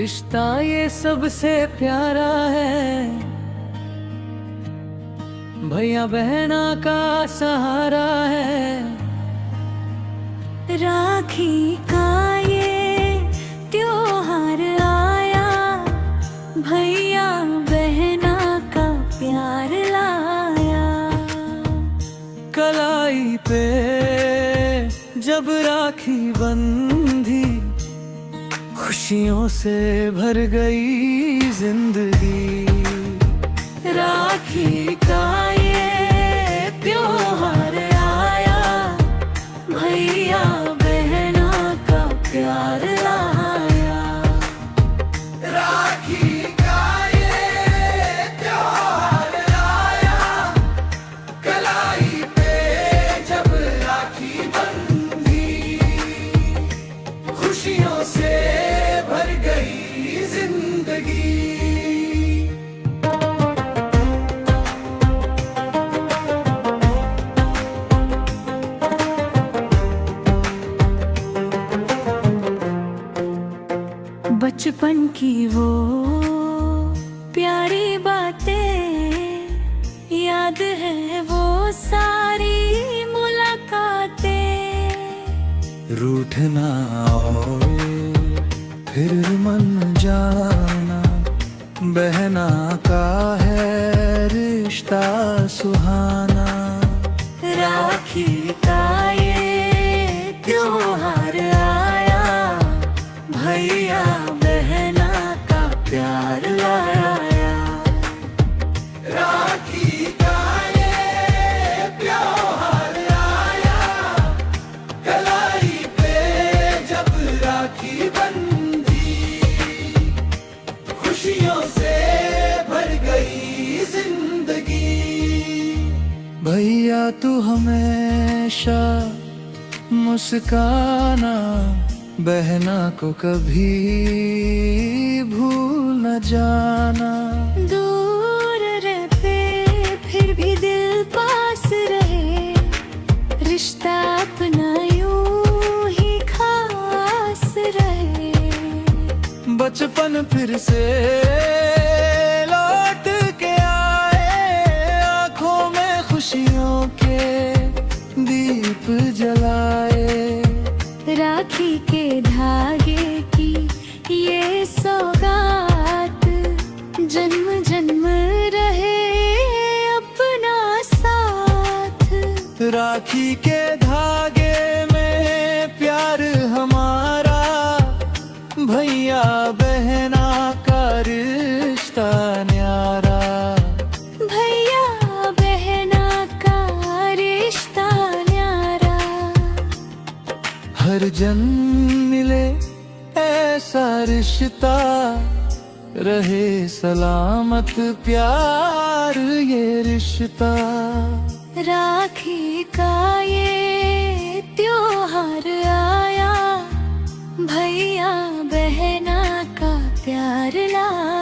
रिश्ता ये सबसे प्यारा है, भैया बहना का सहारा है। राखी का ये त्योहार आया, भैया बहना का प्यार लाया। कलाई पे जब राखी बंधी, खुशियों से भर गई जिंदगी। राखी का ये त्योहार आया, भैया बहना का प्यार लाया। राखी का ये त्योहार आया, कलाई पे जब राखी बंधी, खुशियों से भर गई जिंदगी। बचपन की वो प्यारी बातें, याद है वो सारी मुलाकातें। रूठना होए फिर मन जाना, बहना का है रिश्ता सुहाना। राखी का ये त्योहार आया, भैया बहना का प्यार लाया। राखी का ये त्योहार आया, कलाई पे जब राखी बंधी, खुशियों से भर गई जिंदगी। भैया तू हमेशा मुस्काना, बहना को कभी भूल न जाना। दूर रहे फिर भी दिल पास रहे, रिश्ता अपना यूं ही खास रहे। बचपन फिर से लौट के आए, आंखों में खुशियों के दीप जलाए। राखी के धागे की ये सौगात, जन्म जन्म रहे अपना साथ। राखी के धागे में प्यार हमारा, भैया बहना का रिश्ता न्यारा। भैया बहना का रिश्ता न्यारा। हर जन्म मिले ऐसा रिश्ता, रहे सलामत प्यार ये रिश्ता। राखी का ये त्योहार आया, भैया बहना का प्यार लाया।